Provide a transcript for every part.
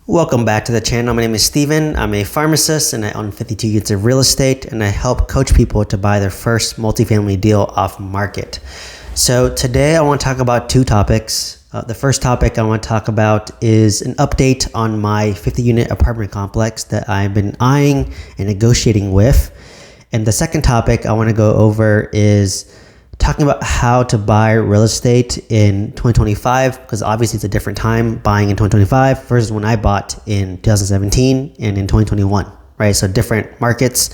Welcome back to the channel. My name is Steven. I'm a pharmacist and I own 52 units of real estate, and I help coach people to buy their first multifamily deal off market. So today I want to talk about two topics. The first topic I want to talk about is an update on my 50 unit apartment complex that I've been eyeing and negotiating with. And the second topic I want to go over is talking about how to buy real estate in 2025, because obviously it's a different time buying in 2025 versus when I bought in 2017 and in 2021, right? So different markets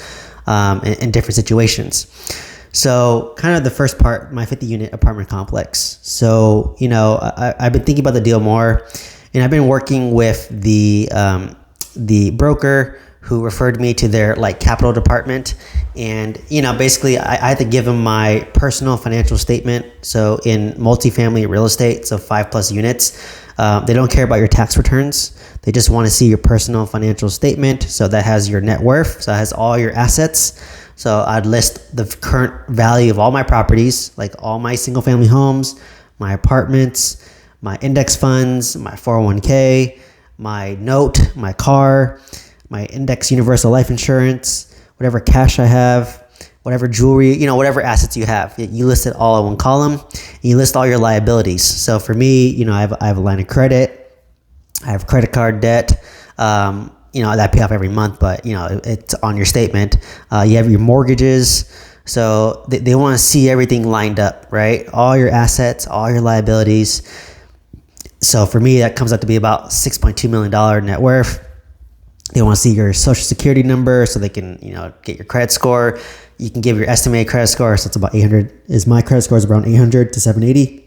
and different situations. So kind of the first part, my 50 unit apartment complex. So, I've been thinking about the deal more, and I've been working with the broker who referred me to their capital department. And, basically I had to give them my personal financial statement. So in multifamily real estate, so 5+ units, they don't care about your tax returns. They just want to see your personal financial statement. So that has your net worth. So it has all your assets. So I'd list the current value of all my properties, like all my single family homes, my apartments, my index funds, my 401k, my note, my car, my index universal life insurance, whatever cash I have, whatever jewelry, whatever assets you have. You list it all in one column, and you list all your liabilities. So for me, I have a line of credit, I have credit card debt, that I pay off every month, but it's on your statement. You have your mortgages. So they want to see everything lined up, right? All your assets, all your liabilities. So for me, that comes out to be about $6.2 million net worth. They want to see your social security number so they can, get your credit score. You can give your estimated credit score. So it's about 800. My credit score is around 800 to 780.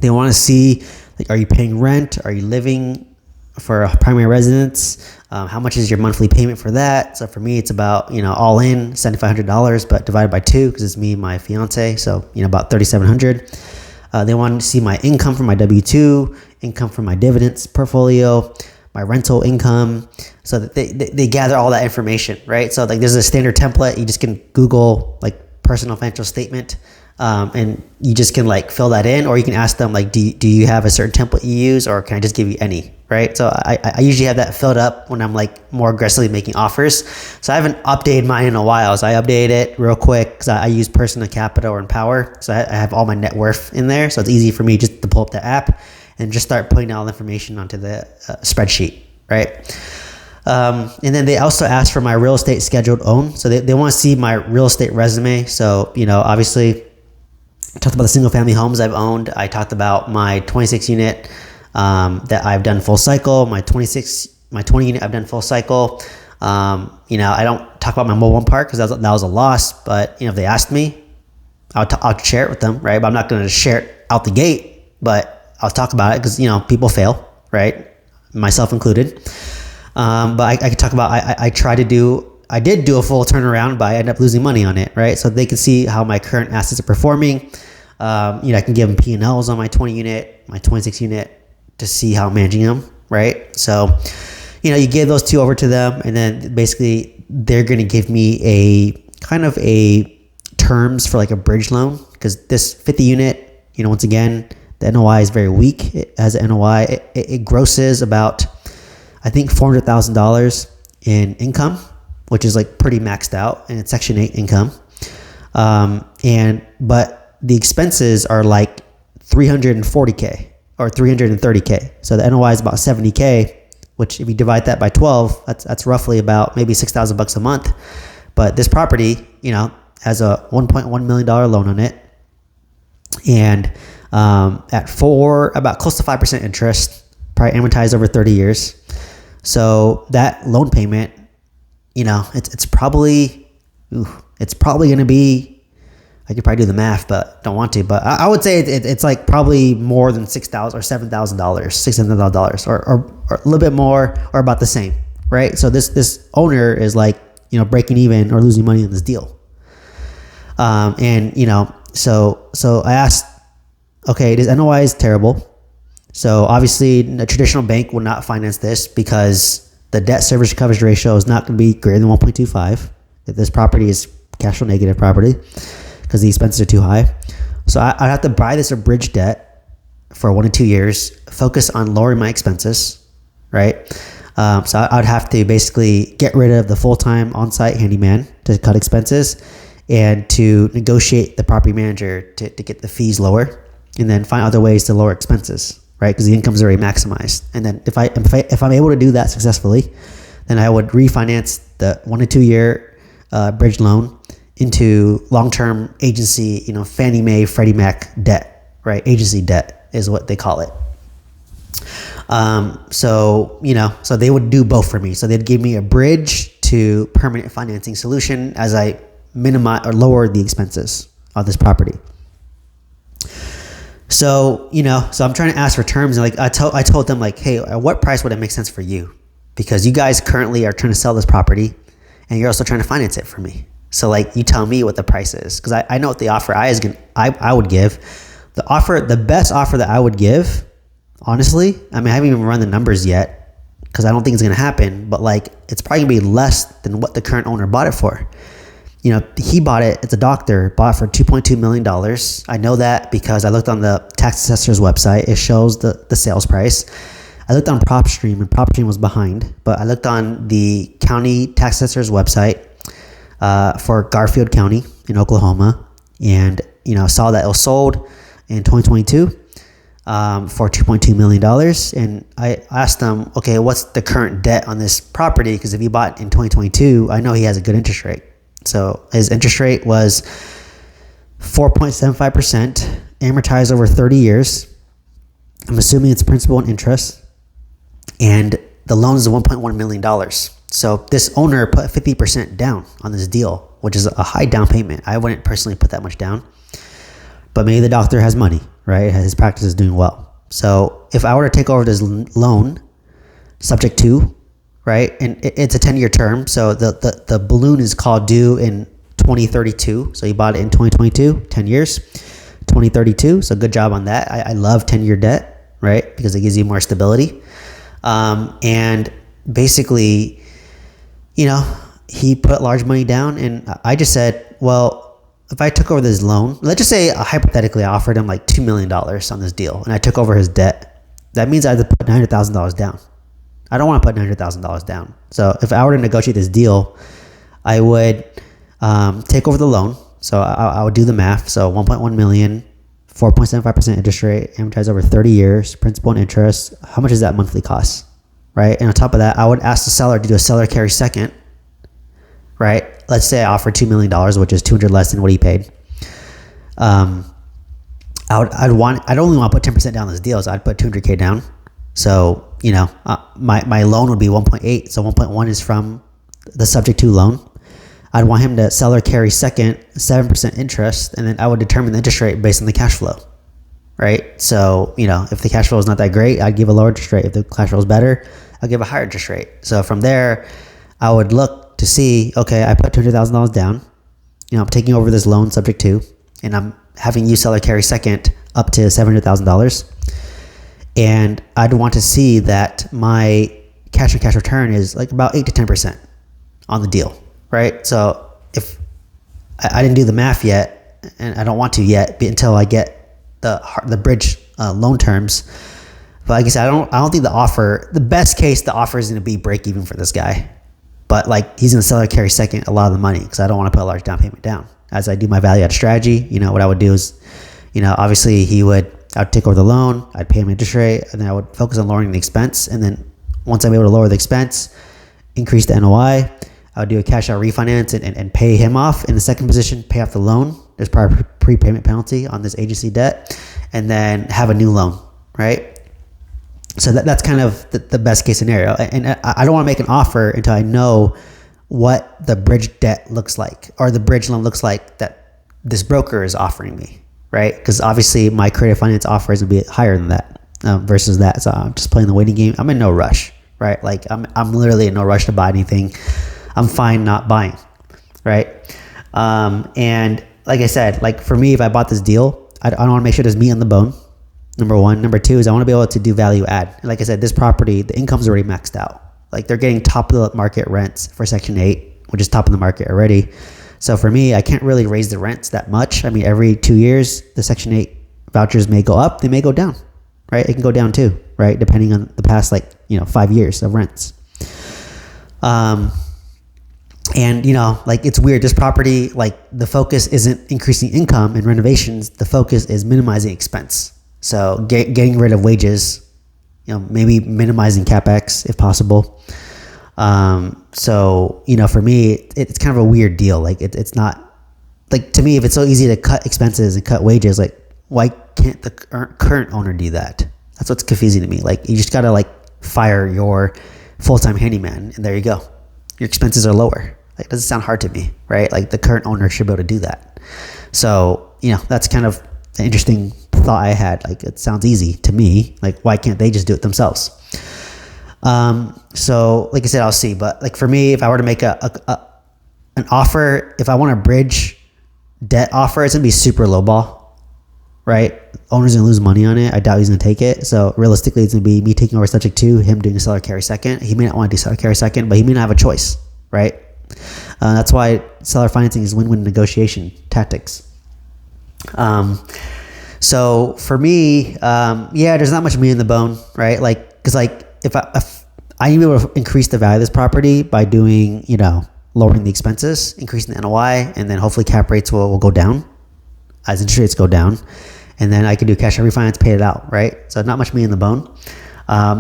They want to see, are you paying rent? Are you living for a primary residence? How much is your monthly payment for that? So for me, it's about, all in $7,500, but divided by 2 because it's me and my fiance. So, about $3,700. They want to see my income from my W-2, income from my dividends portfolio, my rental income, so that they gather all that information, right? So there's a standard template. You just can Google personal financial statement, and you just can fill that in, or you can ask them do you have a certain template you use, or can I just give you any, right? So I usually have that filled up when I'm more aggressively making offers. So I haven't updated mine in a while, so I updated it real quick because I use Personal Capital or Empower, so I have all my net worth in there, so it's easy for me just to pull up the app and just start putting all the information onto the spreadsheet, right? And then they also ask for my real estate scheduled own. So they want to see my real estate resume. So, obviously I talked about the single family homes I've owned. I talked about my 26 unit that I've done full cycle, my 20 unit I've done full cycle. I don't talk about my mobile home park because that was a loss, but if they asked me, I'll share it with them, right? But I'm not going to share it out the gate, but I'll talk about it because, people fail, right? Myself included. But I could talk about, I did do a full turnaround, but I ended up losing money on it, right? So they can see how my current assets are performing. I can give them P&Ls on my 20 unit, my 26 unit to see how I'm managing them, right? So, you give those two over to them, and then basically they're going to give me a kind of a terms for a bridge loan, because this 50 unit, once again, the NOI is very weak. It has an NOI. It grosses about, I think, $400,000 in income, which is pretty maxed out, and it's Section 8 income. But the expenses are $340K or $330K. So the NOI is about $70K, which if you divide that by 12, that's roughly about maybe $6,000 a month. But this property, has a $1.1 million loan on it, and at about close to 5% interest, probably amortized over 30 years. So that loan payment, it's probably going to be, I could probably do the math, but don't want to, but I would say it's probably more than $6,000 or $7,000, $6,000, or a little bit more, or about the same, right? So this owner is breaking even or losing money in this deal. So I asked, okay, this NOI is terrible. So obviously a traditional bank will not finance this because the debt service coverage ratio is not going to be greater than 1.25. If this property is cash flow negative property because the expenses are too high. So I'd have to buy this a bridge debt for 1 to 2 years, focus on lowering my expenses, right? So I would have to basically get rid of the full-time on-site handyman to cut expenses and to negotiate the property manager to get the fees lower, and then find other ways to lower expenses, right? Because the income's already maximized. And then if I'm able to do that successfully, then I would refinance the 1 to 2 year bridge loan into long-term agency, Fannie Mae, Freddie Mac debt, right? Agency debt is what they call it. So they would do both for me. So they'd give me a bridge to permanent financing solution as I minimize or lower the expenses of this property. So, so I'm trying to ask for terms, and like I told them, like, hey, at what price would it make sense for you? Because you guys currently are trying to sell this property and you're also trying to finance it for me. So like, you tell me what the price is, because I know what the offer I would give. The best offer that I would give, honestly, I haven't even run the numbers yet because I don't think it's going to happen, but like, it's probably going to be less than what the current owner bought it for. He bought it, it's a doctor, bought it for $2.2 million. I know that because I looked on the tax assessor's website. It shows the sales price. I looked on PropStream, and PropStream was behind, but I looked on the county tax assessor's website for Garfield County in Oklahoma, and saw that it was sold in 2022 for $2.2 million. And I asked them, okay, what's the current debt on this property? Because if he bought in 2022, I know he has a good interest rate. So his interest rate was 4.75%, amortized over 30 years. I'm assuming it's principal and interest. And the loan is $1.1 million. So this owner put 50% down on this deal, which is a high down payment. I wouldn't personally put that much down, but maybe the doctor has money, right? His practice is doing well. So if I were to take over this loan, subject to, right, and it's a 10-year term, so the balloon is called due in 2032. So you bought it in 2022, 10 years, 2032. So good job on that. I love 10-year debt, right, because it gives you more stability. And basically, he put large money down, and I just said, well, if I took over this loan, let's just say hypothetically I offered him like $2 million on this deal, and I took over his debt, that means I had to put $900,000 down. I don't want to put $900,000 down. So if I were to negotiate this deal, I would take over the loan. So I would do the math. So 1.1 million, 4.75% interest rate, amortized over 30 years, principal and interest. How much does that monthly cost, right? And on top of that, I would ask the seller to do a seller carry second, right? Let's say I offer $2 million, which is 200 less than what he paid. I'd only want to put 10% down this deal, so I'd put $200K down. So, my loan would be 1.8. So 1.1 is from the subject to loan. I'd want him to seller carry second, 7% interest, and then I would determine the interest rate based on the cash flow, right? So, if the cash flow is not that great, I'd give a lower interest rate. If the cash flow is better, I'll give a higher interest rate. So from there, I would look to see, okay, I put $200,000 down. I'm taking over this loan subject to, and I'm having you seller carry second up to $700,000. And I'd want to see that my cash on cash return is like about 8 to 10% on the deal, right? So if I didn't do the math yet, and I don't want to yet until I get the bridge loan terms. But like I said, I don't think the best case, the offer is going to be break even for this guy. But like, he's going to seller carry second a lot of the money because I don't want to put a large down payment down. As I do my value add strategy, what I would do is, obviously I'd take over the loan, I'd pay him interest rate, and then I would focus on lowering the expense. And then once I'm able to lower the expense, increase the NOI, I would do a cash out refinance and pay him off. In the second position, pay off the loan. There's probably a prepayment penalty on this agency debt, and then have a new loan, right? So that's kind of the best case scenario. And I don't want to make an offer until I know what the bridge debt looks like, or the bridge loan looks like that this broker is offering me, right? Because obviously my creative finance offer is going to be higher than that versus that. So I'm just playing the waiting game. I'm in no rush, right? Like I'm literally in no rush to buy anything. I'm fine not buying, right? And like I said, like for me, if I bought this deal, I want to make sure there's meat on the bone. Number one. Number two is I want to be able to do value add. And like I said, this property, the income's already maxed out. Like they're getting top of the market rents for Section 8, which is top of the market already. So for me, I can't really raise the rents that much. I mean, every 2 years, the Section 8 vouchers may go up, they may go down, right? It can go down too, right? Depending on the past 5 years of rents. And it's weird. This property, the focus isn't increasing income and renovations. The focus is minimizing expense. So getting rid of wages, maybe minimizing CapEx if possible. So for me, it's kind of a weird deal. It's not to me, if it's so easy to cut expenses and cut wages, why can't the current owner do that? That's what's confusing to me. You just gotta fire your full-time handyman and there you go. Your expenses are lower. It doesn't sound hard to me, right? The current owner should be able to do that. So, that's kind of an interesting thought I had. It sounds easy to me. Why can't they just do it themselves? So like I said, I'll see. But for me, if I were to make an offer, if I want a bridge debt offer, it's gonna be super low ball, right? Owner's gonna lose money on it. I doubt he's gonna take it. So realistically, it's gonna be me taking over subject to him doing a seller carry second. He may not want to do seller carry second, but he may not have a choice, right? That's why seller financing is win-win negotiation tactics. So for me, there's not much meat in the bone, right? Because if I need to be able to increase the value of this property by doing, lowering the expenses, increasing the NOI, and then hopefully cap rates will go down as interest rates go down. And then I can do cash out refinance, pay it out, right? So not much meat in the bone.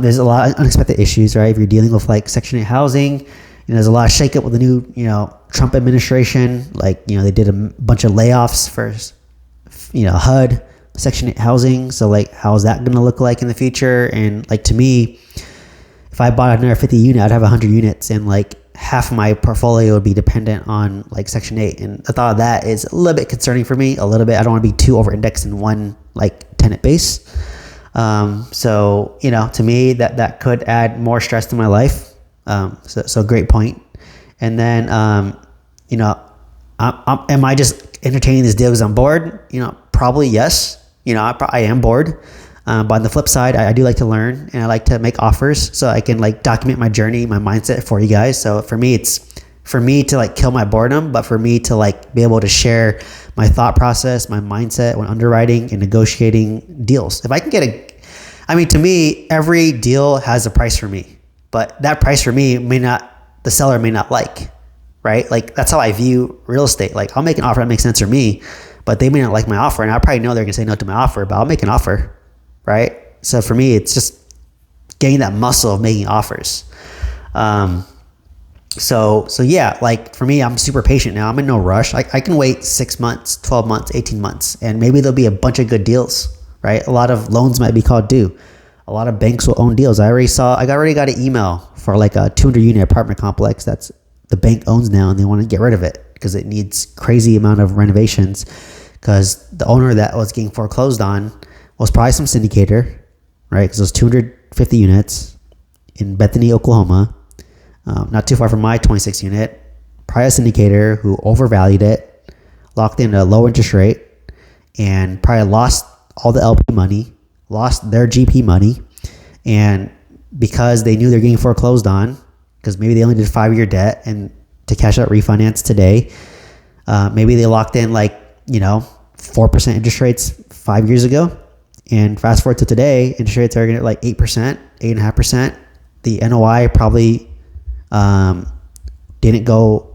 There's a lot of unexpected issues, right? If you're dealing with Section 8 housing, there's a lot of shakeup with the new, Trump administration. They did a bunch of layoffs for, HUD, Section 8 housing. So how is that going to look like in the future? And to me, if I bought another 50 unit, I'd have 100 units and half of my portfolio would be dependent on Section 8. And the thought of that is a little bit concerning for me, a little bit. I don't want to be too over indexed in one tenant base. So, to me that could add more stress to my life. So great point. And then, am I just entertaining this deal because I'm bored? Probably yes. I am bored. But on the flip side, I do like to learn and I like to make offers so I can document my journey, my mindset for you guys. So for me, it's for me to kill my boredom, but for me to be able to share my thought process, my mindset when underwriting and negotiating deals. If I can to me, every deal has a price for me, but that price for me the seller may not like, right? That's how I view real estate. I'll make an offer that makes sense for me, but they may not like my offer. And I probably know they're going to say no to my offer, but I'll make an offer. Right. So for me, it's just getting that muscle of making offers. So yeah, for me, I'm super patient now. I'm in no rush. I can wait 6 months, 12 months, 18 months, and maybe there'll be a bunch of good deals, right? A lot of loans might be called due. A lot of banks will own deals. I already got an email for a 200 unit apartment complex that's the bank owns now and they want to get rid of it because it needs crazy amount of renovations because the owner that was getting foreclosed on was probably some syndicator, right? Because those 250 units in Bethany, Oklahoma, not too far from my 26 unit, probably a syndicator who overvalued it, locked in a low interest rate, and probably lost all the LP money, lost their GP money, and because they knew they're getting foreclosed on, because maybe they only did 5-year debt, and to cash out refinance today, maybe they locked in 4% interest rates 5 years ago. And fast forward to today, interest rates are at 8%, 8.5%. The NOI probably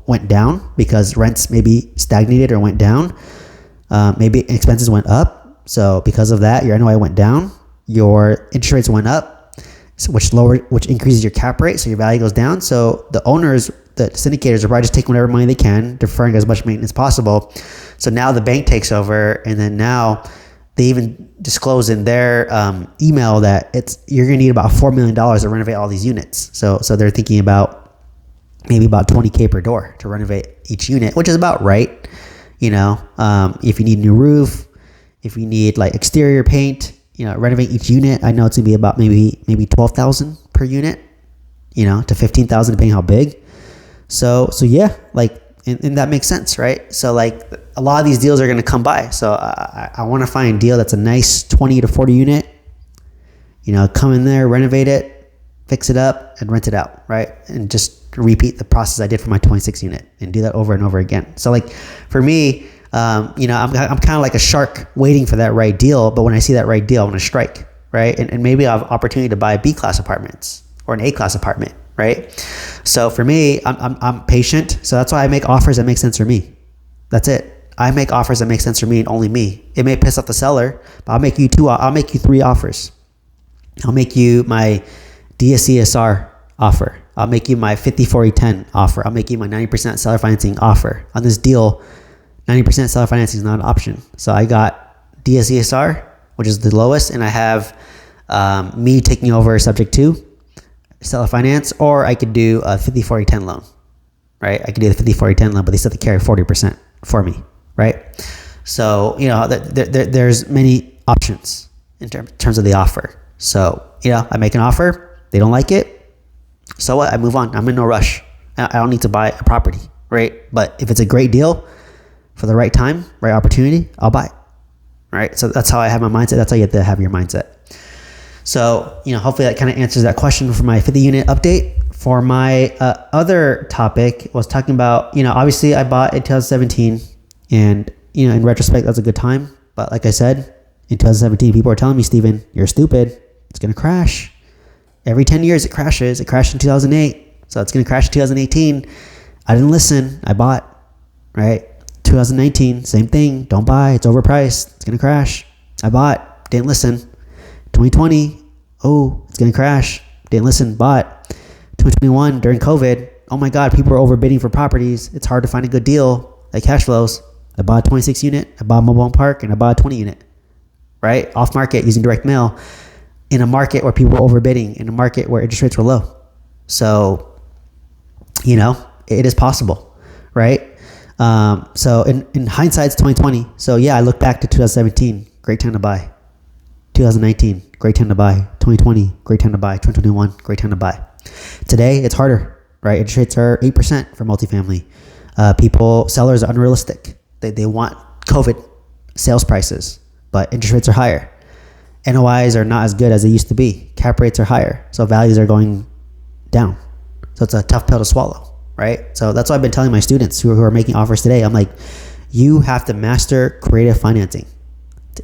went down because rents maybe stagnated or went down. Maybe expenses went up. So because of that, your NOI went down. Your interest rates went up, which increases your cap rate. So your value goes down. So the owners, the syndicators are probably just taking whatever money they can, deferring as much maintenance as possible. So now the bank takes over, and then now they even disclose in their email that you're going to need about $4 million to renovate all these units. So they're thinking about maybe about $20K per door to renovate each unit, which is about right. If you need a new roof, if you need exterior paint, renovate each unit. I know it's going to be about maybe $12,000 per unit, to $15,000 depending how big. So yeah, and that makes sense, right? So a lot of these deals are going to come by. So I want to find a deal that's a nice 20 to 40 unit, come in there, renovate it, fix it up and rent it out, right? And just repeat the process I did for my 26 unit and do that over and over again. So for me, I'm kind of like a shark waiting for that right deal. But when I see that right deal, I want to strike, right? And maybe I have opportunity to buy B-class apartments or an A-class apartment, right? So for me, I'm patient. So that's why I make offers that make sense for me. That's it. I make offers that make sense for me and only me. It may piss off the seller, but I'll make you 3 offers. I'll make you my DSCSR offer. I'll make you my 50-40-10 offer. I'll make you my 90% seller financing offer. On this deal, 90% seller financing is not an option. So I got DSCSR, which is the lowest, and I have me taking over subject to seller finance, or I could do a 50-40-10 loan, right? I could do the 50-40-10 loan, but they still have to carry 40% for me, right? So, there's many options in terms of the offer. So, I make an offer. They don't like it. So what? I move on. I'm in no rush. I don't need to buy a property, right? But if it's a great deal for the right time, right opportunity, I'll buy it, right? So that's how I have my mindset. That's how you have to have your mindset. So, hopefully that kind of answers that question for my 50 unit update. For my other topic was talking about, obviously I bought in 2017 and, in retrospect, that's a good time. But like I said, in 2017, people are telling me, Steven, you're stupid. It's going to crash. Every 10 years it crashes. It crashed in 2008. So it's going to crash in 2018. I didn't listen. I bought, right? 2019, same thing. Don't buy. It's overpriced. It's going to crash. I bought. Didn't listen. 2020, it's going to crash. Didn't listen. Bought. 2021, during COVID, oh my God, people are overbidding for properties. It's hard to find a good deal like cash flows. I bought a 26 unit. I bought a mobile home park, and I bought a 20 unit, right? Off market using direct mail. In a market where people were overbidding, in a market where interest rates were low. So, it is possible, right? So in hindsight, it's 2020. So yeah, I look back to 2017, great time to buy. 2019, great time to buy. 2020, great time to buy. 2021, great time to buy. Today, it's harder, right? Interest rates are 8% for multifamily. Sellers are unrealistic. They want COVID sales prices, but interest rates are higher. NOIs are not as good as they used to be. Cap rates are higher. So values are going down. So it's a tough pill to swallow, right? So that's what I've been telling my students who are making offers today. I'm like, you have to master creative financing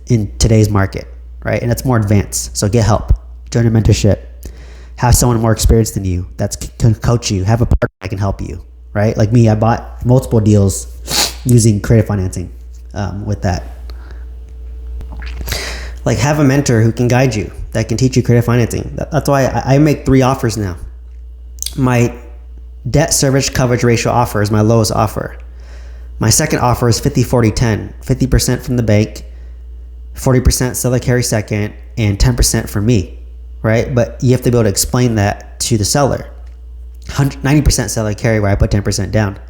in today's market, right? And it's more advanced. So get help. Join a mentorship. Have someone more experienced than you that can coach you. Have a partner that can help you, right? Like me, I bought multiple deals using creative financing with that. Like, have a mentor who can guide you, that can teach you creative financing. That's why I make 3 offers now. My debt service coverage ratio offer is my lowest offer. My second offer is 50-40-10, 50% from the bank, 40% seller carry second, and 10% from me, right? But you have to be able to explain that to the seller. 90% seller carry where I put 10% down.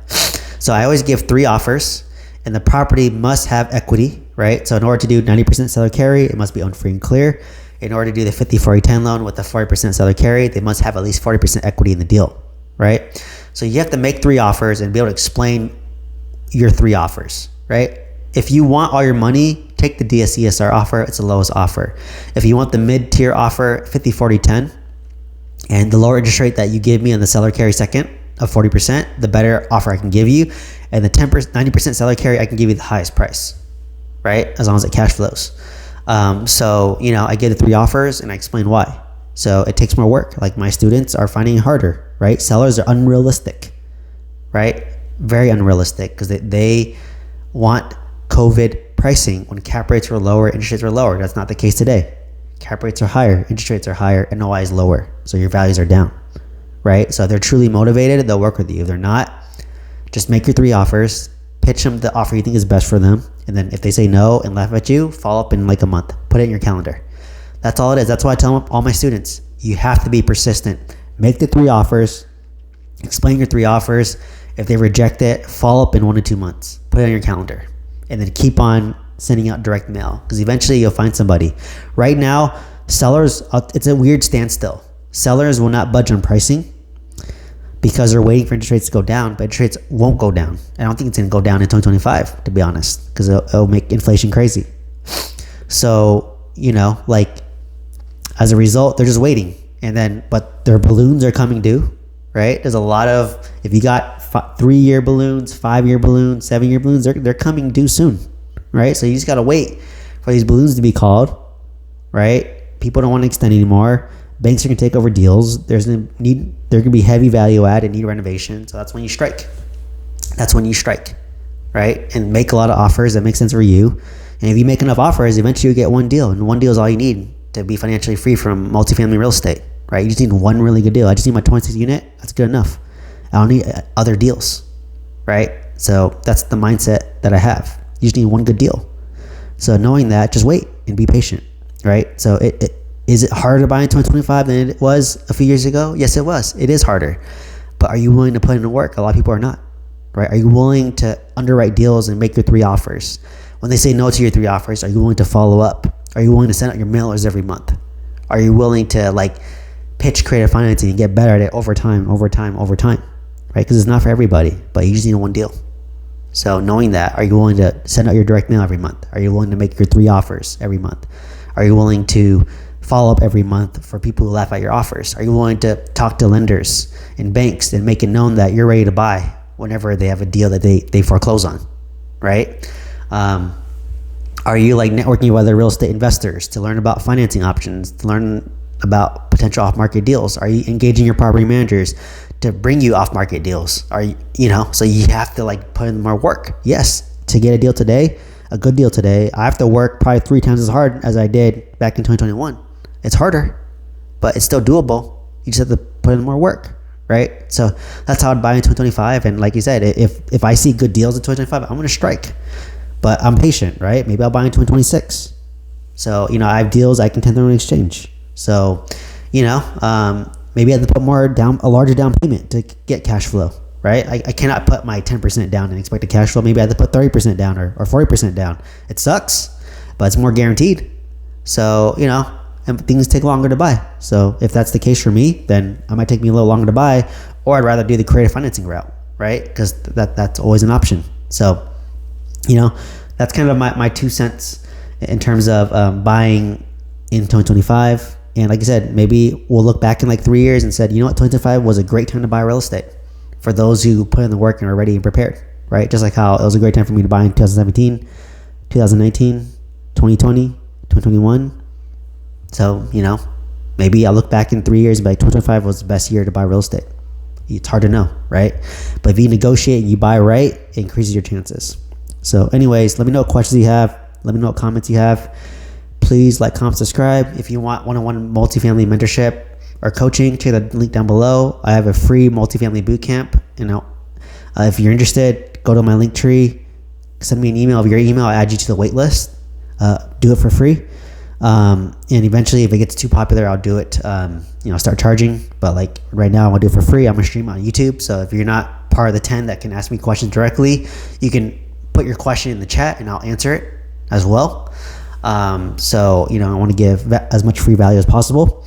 So I always give 3 offers, and the property must have equity, right? So in order to do 90% seller carry, it must be owned free and clear. In order to do the 50-40-10 loan with the 40% seller carry, they must have at least 40% equity in the deal, right? So you have to make 3 offers and be able to explain your 3 offers, right? If you want all your money, take the DSCSR offer. It's the lowest offer. If you want the mid-tier offer, 50-40-10, and the lower interest rate that you give me on the seller carry second of 40%, the better offer I can give you. And the 90% seller carry, I can give you the highest price, right? As long as it cash flows. So, I get the 3 offers and I explain why. So it takes more work. Like, my students are finding it harder, right? Sellers are unrealistic, right? Very unrealistic, because they want COVID pricing when cap rates were lower, interest rates were lower. That's not the case today. Cap rates are higher, interest rates are higher, NOI is lower. So your values are down, right? So if they're truly motivated, they'll work with you. If they're not, just make your 3 offers, pitch them the offer you think is best for them. And then if they say no and laugh at you, follow up in like a month. Put it in your calendar. That's all it is. That's why I tell all my students, you have to be persistent. Make the 3 offers, explain your 3 offers. If they reject it, follow up in 1 to 2 months. Put it on your calendar. And then keep on sending out direct mail, because eventually you'll find somebody. Right now, sellers, it's a weird standstill. Sellers will not budge on pricing because they're waiting for interest rates to go down, but interest rates won't go down. I don't think it's going to go down in 2025, to be honest, because it'll make inflation crazy. So, as a result, they're just waiting. But their balloons are coming due, right? There's a lot of, if you got 3-year balloons, 5-year balloons, 7-year balloons, they're coming due soon, right? So you just got to wait for these balloons to be called, right? People don't want to extend anymore. Banks are going to take over deals. There can be heavy value add and need renovation. So that's when you strike. That's when you strike, right? And make a lot of offers that make sense for you. And if you make enough offers, eventually you get one deal. And one deal is all you need to be financially free from multifamily real estate, right? You just need one really good deal. I just need my 26 unit. That's good enough. I don't need other deals, right? So that's the mindset that I have. You just need one good deal. So knowing that, just wait and be patient, right? So is it harder to buy in 2025 than it was a few years ago? Yes, it was. It is harder. But are you willing to put in the work? A lot of people are not, right? Are you willing to underwrite deals and make your 3 offers? When they say no to your 3 offers, are you willing to follow up? Are you willing to send out your mailers every month? Are you willing to pitch creative financing and get better at it over time, right? Because it's not for everybody, but you just need one deal. So knowing that, are you willing to send out your direct mail every month? Are you willing to make your 3 offers every month? Are you willing to follow up every month for people who laugh at your offers? Are you willing to talk to lenders and banks and make it known that you're ready to buy whenever they have a deal that they foreclose on, right? Are you networking with other real estate investors to learn about financing options, to learn about potential off-market deals? Are you engaging your property managers to bring you off-market deals? Are you, so you have to put in more work. Yes, to get a deal today, a good deal today, I have to work probably 3 times as hard as I did back in 2021. It's harder, but it's still doable. You just have to put in more work, right? So that's how I'd buy in 2025. And like you said, if I see good deals in 2025, I'm going to strike. But I'm patient, right? Maybe I'll buy in 2026. So, I have deals I can 1031 exchange. So, maybe I have to put a larger down payment to get cash flow, right? I cannot put my 10% down and expect a cash flow. Maybe I have to put 30% down or 40% down. It sucks, but it's more guaranteed. So, and things take longer to buy. So if that's the case for me, then it might take me a little longer to buy, or I'd rather do the creative financing route, right? Because that's always an option. So, that's kind of my 2 cents in terms of buying in 2025. And like I said, maybe we'll look back in 3 years and said, 2025 was a great time to buy real estate for those who put in the work and are ready and prepared, right? Just like how it was a great time for me to buy in 2017, 2019, 2020, 2021. So, maybe I'll look back in 3 years and be like, 2025 was the best year to buy real estate. It's hard to know, right? But if you negotiate and you buy right, it increases your chances. So anyways, let me know what questions you have. Let me know what comments you have. Please comment, subscribe. If you want one-on-one multifamily mentorship or coaching, check the link down below. I have a free multifamily bootcamp. If you're interested, go to my link tree. Send me an email. Of your email, I'll add you to the wait list. Do it for free. And eventually, if it gets too popular, I'll do it, start charging. But right now, I'm going to do it for free. I'm going to stream on YouTube. So if you're not part of the 10 that can ask me questions directly, you can put your question in the chat and I'll answer it as well. So, I want to give as much free value as possible.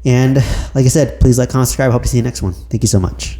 And like I said, please comment, subscribe. Hope to see you next one. Thank you so much.